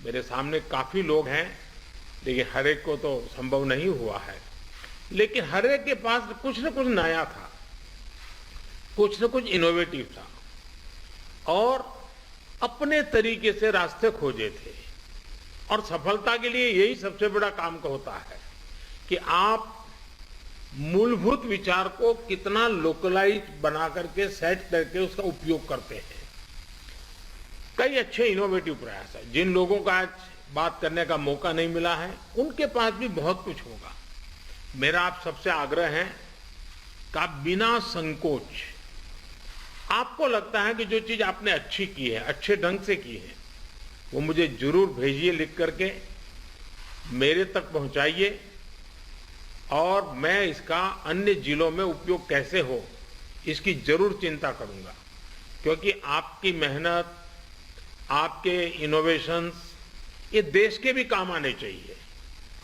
मेरे सामने काफी लोग हैं, लेकिन हर एक को तो संभव नहीं हुआ है। लेकिन हर एक के पास कुछ न कुछ नया था, कुछ न कुछ इनोवेटिव था और अपने तरीके से रास्ते खोजे थे। और सफलता के लिए यही सबसे बड़ा काम का होता है कि आप मूलभूत विचार को कितना लोकलाइज बना करके सेट करके उसका उपयोग करते हैं। कई अच्छे इनोवेटिव प्रयास है। जिन लोगों का आज बात करने का मौका नहीं मिला है, उनके पास भी बहुत कुछ होगा। मेरा आप सबसे आग्रह है कि आप बिना संकोच, आपको लगता है कि जो चीज आपने अच्छी की है, अच्छे ढंग से की है, वो मुझे जरूर भेजिए, लिख करके मेरे तक पहुंचाइए और मैं इसका अन्य जिलों में उपयोग कैसे हो इसकी जरूर चिंता करूंगा। क्योंकि आपकी मेहनत, आपके इनोवेशंस ये देश के भी काम आने चाहिए।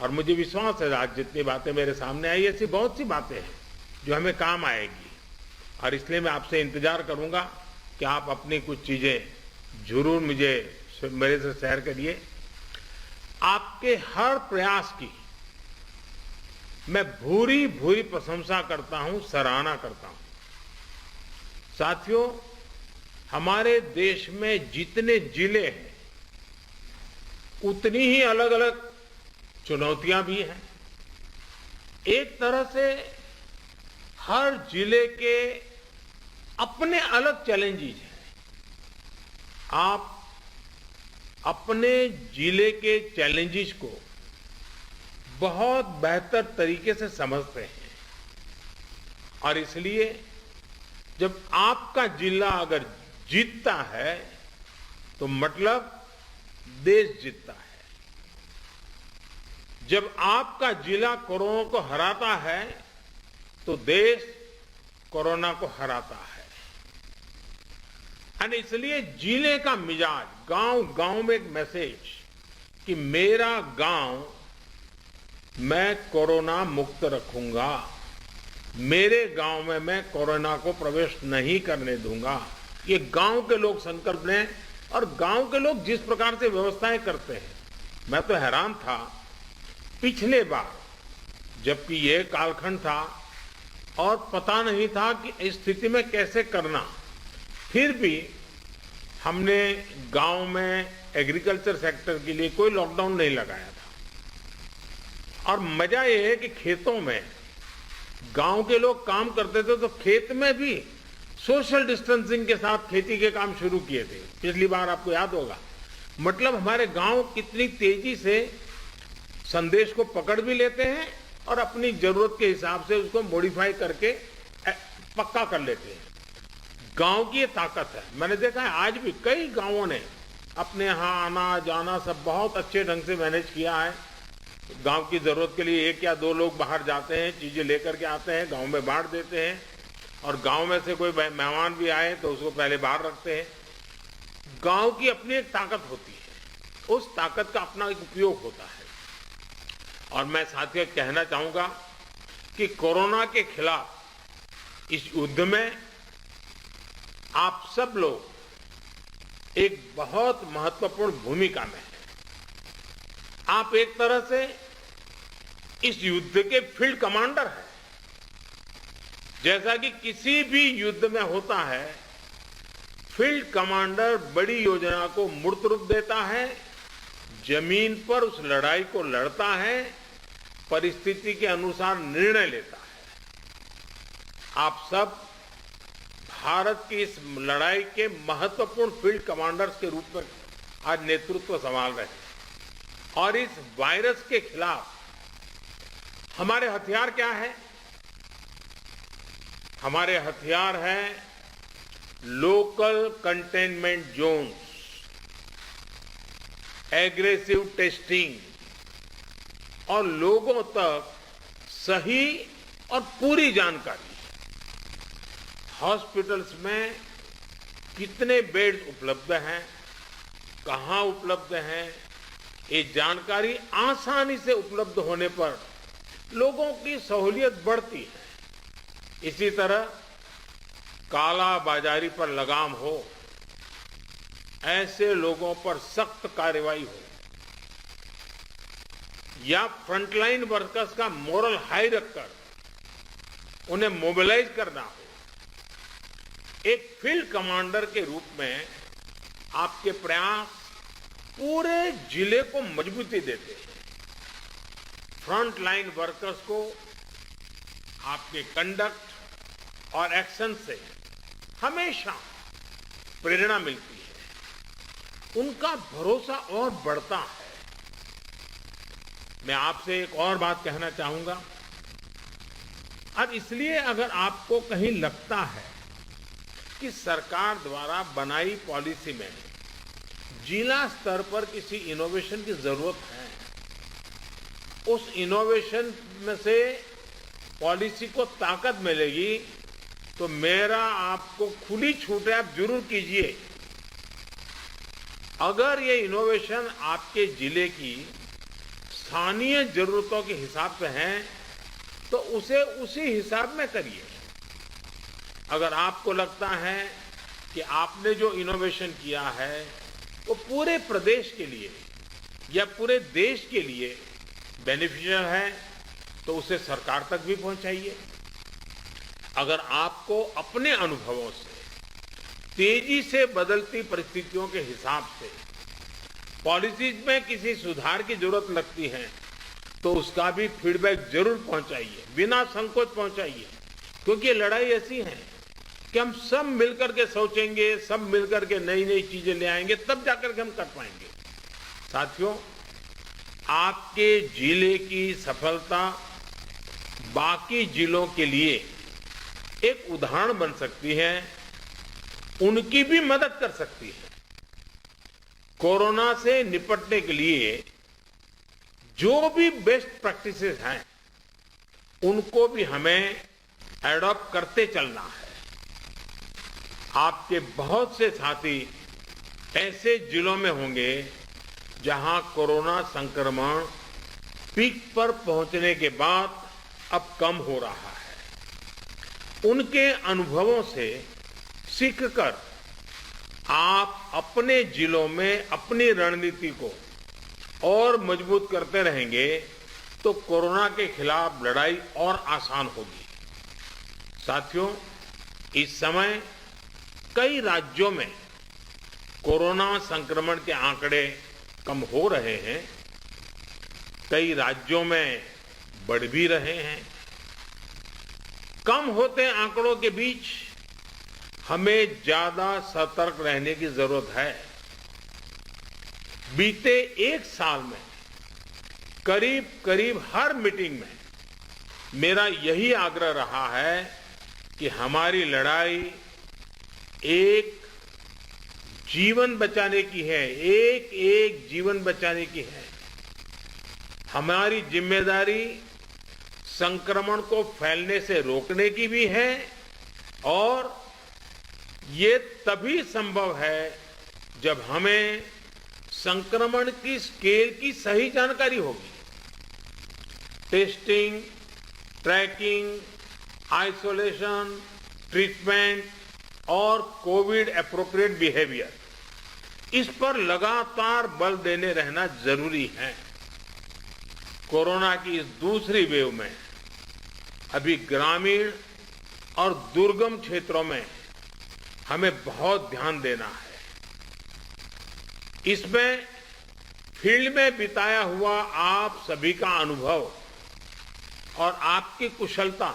और मुझे विश्वास है आज जितनी बातें मेरे सामने आई, ऐसी बहुत सी बातें हैं जो हमें काम आएगी। और इसलिए मैं आपसे इंतजार करूंगा कि आप अपनी कुछ चीजें जरूर मेरे से शेयर करिए। आपके हर प्रयास की मैं भूरी भूरी प्रशंसा करता हूं, सराहना करता हूं। साथियों, हमारे देश में जितने जिले हैं उतनी ही अलग अलग चुनौतियां भी हैं। एक तरह से हर जिले के अपने अलग चैलेंजेस हैं। आप अपने जिले के चैलेंजेस को बहुत बेहतर तरीके से समझते हैं और इसलिए जब आपका जिला अगर जीतता है तो मतलब देश जीतता है। जब आपका जिला कोरोना को हराता है तो देश कोरोना को हराता है। और इसलिए जिले का मिजाज, गांव गांव में एक मैसेज कि मेरा गांव मैं कोरोना मुक्त रखूंगा, मेरे गांव में मैं कोरोना को प्रवेश नहीं करने दूंगा, ये गांव के लोग संकल्प लें। और गांव के लोग जिस प्रकार से व्यवस्थाएं करते हैं, मैं तो हैरान था। पिछले बार जबकि ये कालखंड था और पता नहीं था कि इस स्थिति में कैसे करना, फिर भी हमने गांव में एग्रीकल्चर सेक्टर के लिए कोई लॉकडाउन नहीं लगाया था। और मजा ये है कि खेतों में गांव के लोग काम करते थे तो खेत में भी सोशल डिस्टेंसिंग के साथ खेती के काम शुरू किए थे। पिछली बार आपको याद होगा। मतलब हमारे गांव कितनी तेजी से संदेश को पकड़ भी लेते हैं और अपनी जरूरत के हिसाब से उसको मॉडिफाई करके पक्का कर लेते हैं। गांव की ये ताकत है। मैंने देखा है आज भी कई गांवों ने अपने यहाँ आना जाना सब बहुत अच्छे ढंग से मैनेज किया है। गांव की जरूरत के लिए एक या दो लोग बाहर जाते हैं, चीजें लेकर के आते हैं, गांव में बांट देते हैं। और गांव में से कोई मेहमान भी आए तो उसको पहले बाहर रखते हैं। गांव की अपनी एक ताकत होती है, उस ताकत का अपना एक उपयोग होता है। और मैं साथियों कहना चाहूंगा कि कोरोना के खिलाफ इस युद्ध में आप सब लोग एक बहुत महत्वपूर्ण भूमिका में हैं। आप एक तरह से इस युद्ध के फील्ड कमांडर हैं। जैसा कि किसी भी युद्ध में होता है, फील्ड कमांडर बड़ी योजना को मूर्त रूप देता है, जमीन पर उस लड़ाई को लड़ता है, परिस्थिति के अनुसार निर्णय लेता है। आप सब भारत की इस लड़ाई के महत्वपूर्ण फील्ड कमांडर्स के रूप में आज नेतृत्व संभाल रहे हैं। और इस वायरस के खिलाफ हमारे हथियार क्या है? हमारे हथियार हैं local containment zones, aggressive testing और लोगों तक सही और पूरी जानकारी। हॉस्पिटल्स में कितने बेड्स उपलब्ध हैं, कहां उपलब्ध हैं, ये जानकारी आसानी से उपलब्ध होने पर लोगों की सहूलियत बढ़ती है। इसी तरह काला बाजारी पर लगाम हो, ऐसे लोगों पर सख्त कार्रवाई हो। या फ्रंटलाइन वर्कर्स का मोरल हाई रखकर उन्हें मोबिलाइज करना हो, एक फील्ड कमांडर के रूप में आपके प्रयास पूरे जिले को मजबूती देते हैं। फ्रंट लाइन वर्कर्स को आपके कंडक्ट और एक्शन से हमेशा प्रेरणा मिलती है, उनका भरोसा और बढ़ता है। मैं आपसे एक और बात कहना चाहूंगा। अब इसलिए अगर आपको कहीं लगता है कि सरकार द्वारा बनाई पॉलिसी में जिला स्तर पर किसी इनोवेशन की जरूरत है, उस इनोवेशन में से पॉलिसी को ताकत मिलेगी, तो मेरा आपको खुली छूट है, आप जरूर कीजिए। अगर ये इनोवेशन आपके जिले की स्थानीय जरूरतों के हिसाब से है तो उसे उसी हिसाब में करिए। अगर आपको लगता है कि आपने जो इनोवेशन किया है वो पूरे प्रदेश के लिए या पूरे देश के लिए बेनिफिशियल है, तो उसे सरकार तक भी पहुंचाइए। अगर आपको अपने अनुभवों से तेजी से बदलती परिस्थितियों के हिसाब से पॉलिसीज में किसी सुधार की जरूरत लगती है, तो उसका भी फीडबैक जरूर पहुंचाइए, बिना संकोच पहुंचाइए। क्योंकि ये लड़ाई ऐसी है कि हम सब मिलकर के सोचेंगे, सब मिलकर के नई नई चीजें ले आएंगे, तब जाकर के हम कर पाएंगे। साथियों, आपके जिले की सफलता बाकी जिलों के लिए एक उदाहरण बन सकती है, उनकी भी मदद कर सकती है। कोरोना से निपटने के लिए जो भी बेस्ट प्रैक्टिसेस हैं, उनको भी हमें एडॉप्ट करते चलना है। आपके बहुत से साथी ऐसे जिलों में होंगे जहां कोरोना संक्रमण पीक पर पहुंचने के बाद अब कम हो रहा है। उनके अनुभवों से सीखकर आप अपने जिलों में अपनी रणनीति को और मजबूत करते रहेंगे तो कोरोना के खिलाफ लड़ाई और आसान होगी। साथियों, इस समय कई राज्यों में कोरोना संक्रमण के आंकड़े कम हो रहे हैं, कई राज्यों में बढ़ भी रहे हैं। कम होते आंकड़ों के बीच हमें ज्यादा सतर्क रहने की जरूरत है। बीते एक साल में करीब करीब हर मीटिंग में मेरा यही आग्रह रहा है कि हमारी लड़ाई एक जीवन बचाने की है, एक एक जीवन बचाने की है। हमारी जिम्मेदारी संक्रमण को फैलने से रोकने की भी है, और ये तभी संभव है जब हमें संक्रमण की स्केल की सही जानकारी होगी। टेस्टिंग, ट्रैकिंग, आइसोलेशन, ट्रीटमेंट और कोविड एप्रोप्रिएट बिहेवियर, इस पर लगातार बल देने रहना जरूरी है। कोरोना की इस दूसरी वेव में अभी ग्रामीण और दुर्गम क्षेत्रों में हमें बहुत ध्यान देना है। इसमें फील्ड में बिताया हुआ आप सभी का अनुभव और आपकी कुशलता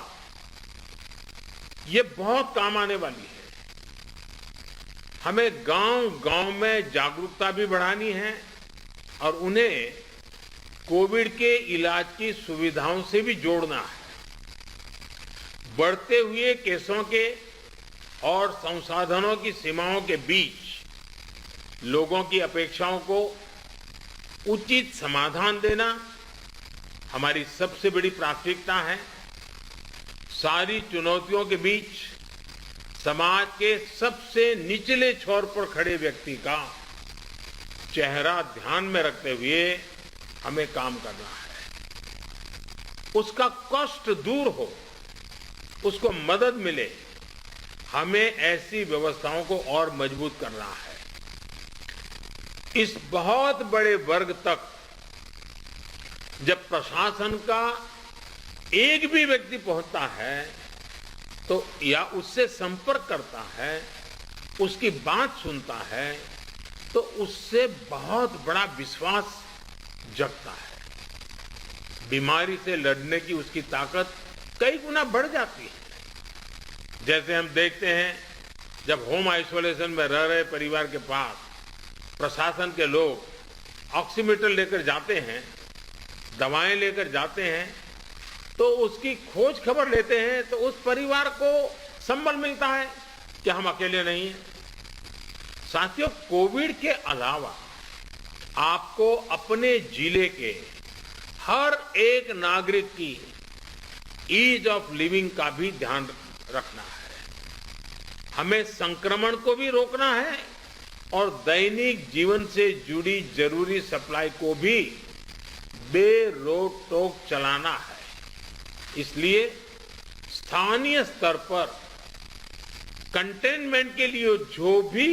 ये बहुत काम आने वाली है। हमें गांव-गांव में जागरूकता भी बढ़ानी है और उन्हें कोविड के इलाज की सुविधाओं से भी जोड़ना है। बढ़ते हुए केसों के और संसाधनों की सीमाओं के बीच लोगों की अपेक्षाओं को उचित समाधान देना हमारी सबसे बड़ी प्राथमिकता है। सारी चुनौतियों के बीच समाज के सबसे निचले छोर पर खड़े व्यक्ति का चेहरा ध्यान में रखते हुए हमें काम करना है। उसका कष्ट दूर हो, उसको मदद मिले, हमें ऐसी व्यवस्थाओं को और मजबूत करना है। इस बहुत बड़े वर्ग तक जब प्रशासन का एक भी व्यक्ति पहुंचता है तो या उससे संपर्क करता है, उसकी बात सुनता है, तो उससे बहुत बड़ा विश्वास जगता है। बीमारी से लड़ने की उसकी ताकत कई गुना बढ़ जाती है। जैसे हम देखते हैं, जब होम आइसोलेशन में रह रहे परिवार के पास प्रशासन के लोग ऑक्सीमीटर लेकर जाते हैं, दवाएं लेकर जाते हैं, तो उसकी खोज खबर लेते हैं, तो उस परिवार को संबल मिलता है कि हम अकेले नहीं हैं। साथियों, कोविड के अलावा आपको अपने जिले के हर एक नागरिक की ईज ऑफ लिविंग का भी ध्यान रखना है। हमें संक्रमण को भी रोकना है और दैनिक जीवन से जुड़ी जरूरी सप्लाई को भी बेरोक टोक चलाना है। इसलिए स्थानीय स्तर पर कंटेनमेंट के लिए जो भी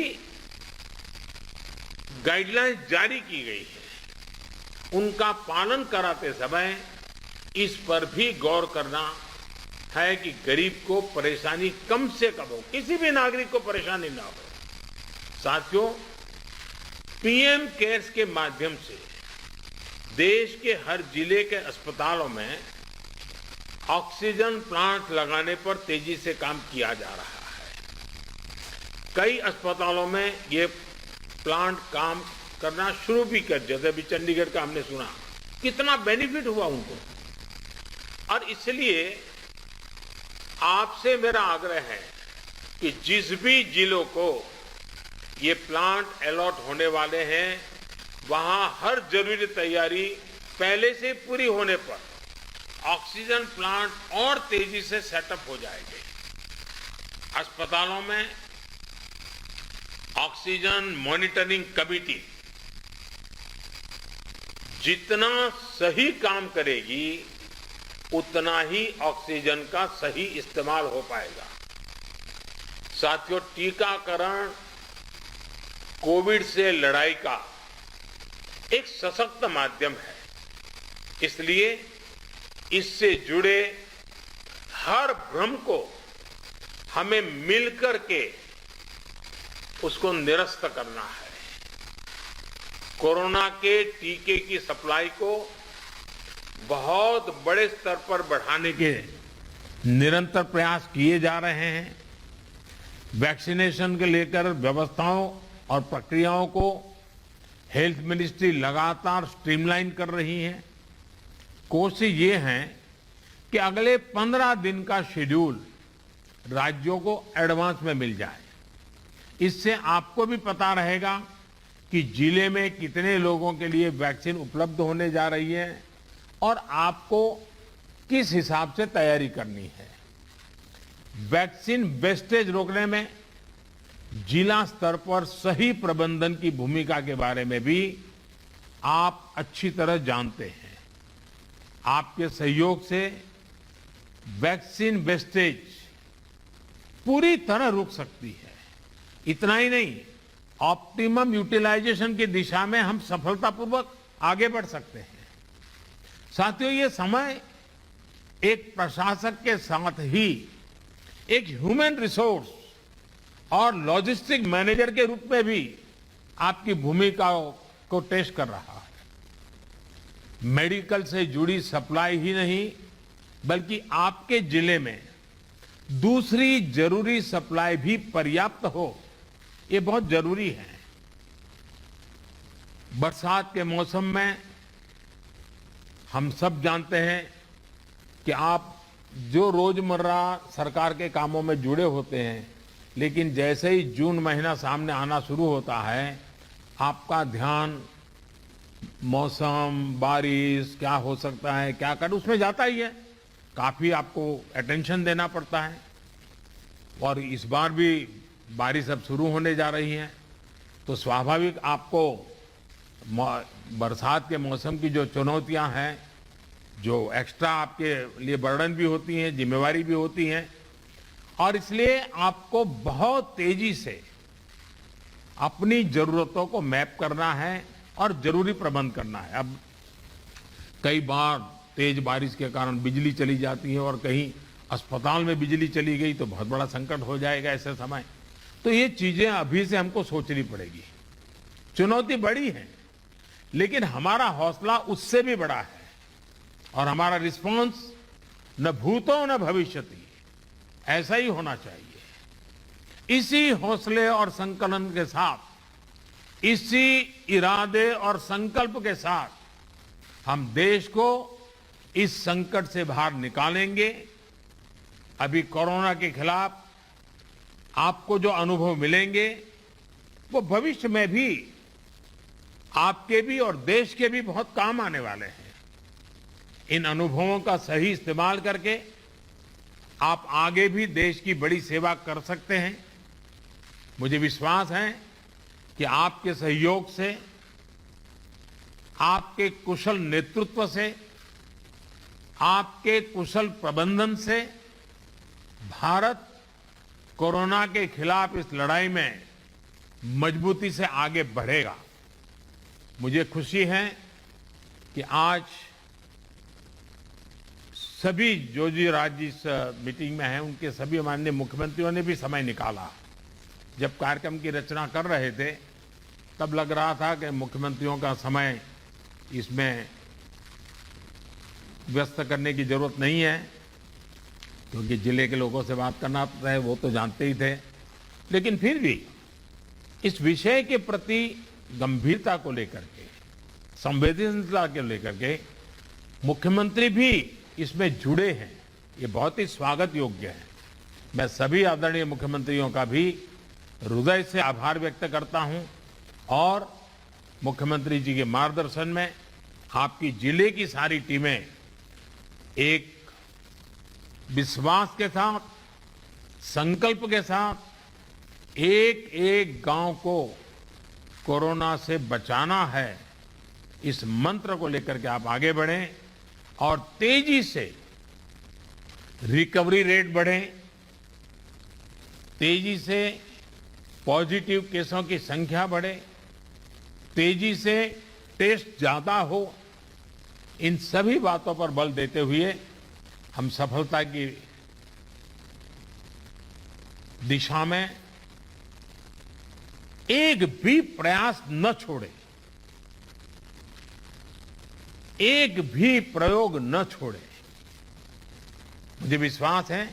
गाइडलाइंस जारी की गई है, उनका पालन कराते समय इस पर भी गौर करना है कि गरीब को परेशानी कम से कम हो, किसी भी नागरिक को परेशानी ना हो। साथियों, पीएम केयर्स के माध्यम से देश के हर जिले के अस्पतालों में ऑक्सीजन प्लांट लगाने पर तेजी से काम किया जा रहा है। कई अस्पतालों में ये प्लांट काम करना शुरू भी कर, जैसे अभी चंडीगढ़ का हमने सुना, कितना बेनिफिट हुआ उनको। और इसलिए आपसे मेरा आग्रह है कि जिस भी जिलों को ये प्लांट अलॉट होने वाले हैं, वहां हर जरूरी तैयारी पहले से पूरी होने पर ऑक्सीजन प्लांट और तेजी से सेटअप हो जाएंगे। अस्पतालों में ऑक्सीजन मॉनिटरिंग कमेटी जितना सही काम करेगी, उतना ही ऑक्सीजन का सही इस्तेमाल हो पाएगा। साथियों, टीकाकरण कोविड से लड़ाई का एक सशक्त माध्यम है। इसलिए इससे जुड़े हर भ्रम को हमें मिलकर के उसको निरस्त करना है। कोरोना के टीके की सप्लाई को बहुत बड़े स्तर पर बढ़ाने के निरंतर प्रयास किए जा रहे हैं। वैक्सीनेशन के लेकर व्यवस्थाओं और प्रक्रियाओं को हेल्थ मिनिस्ट्री लगातार स्ट्रीमलाइन कर रही है। कोशिश ये है कि अगले 15 दिन का शेड्यूल राज्यों को एडवांस में मिल जाए। इससे आपको भी पता रहेगा कि जिले में कितने लोगों के लिए वैक्सीन उपलब्ध होने जा रही है और आपको किस हिसाब से तैयारी करनी है। वैक्सीन वेस्टेज रोकने में जिला स्तर पर सही प्रबंधन की भूमिका के बारे में भी आप अच्छी तरह जानते हैं। आपके सहयोग से वैक्सीन वेस्टेज पूरी तरह रुक सकती है। इतना ही नहीं, ऑप्टिमम यूटिलाइजेशन की दिशा में हम सफलतापूर्वक आगे बढ़ सकते हैं। साथियों, ये समय एक प्रशासक के साथ ही एक ह्यूमन रिसोर्स और लॉजिस्टिक मैनेजर के रूप में भी आपकी भूमिका को टेस्ट कर रहा है। मेडिकल से जुड़ी सप्लाई ही नहीं, बल्कि आपके जिले में दूसरी जरूरी सप्लाई भी पर्याप्त हो, ये बहुत जरूरी है। बरसात के मौसम में हम सब जानते हैं कि आप जो रोजमर्रा सरकार के कामों में जुड़े होते हैं, लेकिन जैसे ही जून महीना सामने आना शुरू होता है, आपका ध्यान मौसम, बारिश क्या हो सकता है, क्या कर, उसमें जाता ही है। काफी आपको अटेंशन देना पड़ता है। और इस बार भी बारिश अब शुरू होने जा रही है, तो स्वाभाविक आपको बरसात के मौसम की जो चुनौतियां हैं, जो एक्स्ट्रा आपके लिए बर्डन भी होती हैं, जिम्मेवारी भी होती हैं, और इसलिए आपको बहुत तेजी से अपनी जरूरतों को मैप करना है और जरूरी प्रबंध करना है। अब कई बार तेज बारिश के कारण बिजली चली जाती है और कहीं अस्पताल में बिजली चली गई तो बहुत बड़ा संकट हो जाएगा ऐसे समय। तो ये चीजें अभी से हमको सोचनी पड़ेगी। चुनौती बड़ी है, लेकिन हमारा हौसला उससे भी बड़ा है और हमारा रिस्पांस न भूतो न भविष्यति ऐसा ही होना चाहिए। इसी हौसले और संकलन के साथ, इसी इरादे और संकल्प के साथ हम देश को इस संकट से बाहर निकालेंगे। अभी कोरोना के खिलाफ आपको जो अनुभव मिलेंगे वो भविष्य में भी आपके भी और देश के भी बहुत काम आने वाले हैं। इन अनुभवों का सही इस्तेमाल करके आप आगे भी देश की बड़ी सेवा कर सकते हैं। मुझे विश्वास है कि आपके सहयोग से, आपके कुशल नेतृत्व से, आपके कुशल प्रबंधन से भारत कोरोना के खिलाफ इस लड़ाई में मजबूती से आगे बढ़ेगा। मुझे खुशी है कि आज सभी जो राज्य इस मीटिंग में हैं उनके सभी माननीय मुख्यमंत्रियों ने भी समय निकाला। जब कार्यक्रम की रचना कर रहे थे तब लग रहा था कि मुख्यमंत्रियों का समय इसमें व्यस्त करने की जरूरत नहीं है, क्योंकि जिले के लोगों से बात करना है वो तो जानते ही थे। लेकिन फिर भी इस विषय के प्रति गंभीरता को लेकर के, संवेदनशीलता को लेकर के मुख्यमंत्री भी इसमें जुड़े हैं, ये बहुत ही स्वागत योग्य है। मैं सभी आदरणीय मुख्यमंत्रियों का भी हृदय से आभार व्यक्त करता हूं और मुख्यमंत्री जी के मार्गदर्शन में आपकी जिले की सारी टीमें एक विश्वास के साथ, संकल्प के साथ एक एक गांव को कोरोना से बचाना है, इस मंत्र को लेकर के आप आगे बढ़ें और तेजी से रिकवरी रेट बढ़े, तेजी से पॉजिटिव केसों की संख्या बढ़े, तेजी से टेस्ट ज्यादा हो। इन सभी बातों पर बल देते हुए हम सफलता की दिशा में एक भी प्रयास न छोड़े, एक भी प्रयोग न छोड़े। मुझे विश्वास है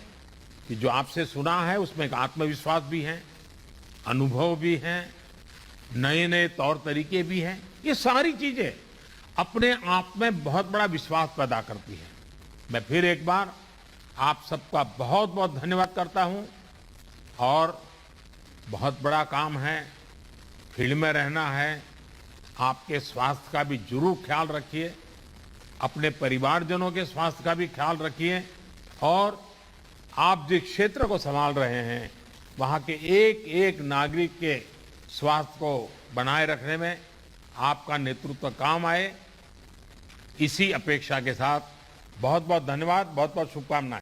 कि जो आपसे सुना है उसमें एक आत्मविश्वास भी है, अनुभव भी है, नए नए तौर तरीके भी हैं। ये सारी चीजें अपने आप में बहुत बड़ा विश्वास पैदा करती हैं। मैं फिर एक बार आप सबका बहुत बहुत धन्यवाद करता हूं और बहुत बड़ा काम है, फील्ड में रहना है। आपके स्वास्थ्य का भी जरूर ख्याल रखिए, अपने परिवारजनों के स्वास्थ्य का भी ख्याल रखिए और आप जिस क्षेत्र को संभाल रहे हैं वहां के एक एक नागरिक के स्वास्थ्य को बनाए रखने में आपका नेतृत्व काम आए, इसी अपेक्षा के साथ बहुत बहुत धन्यवाद, बहुत बहुत शुभकामनाएं।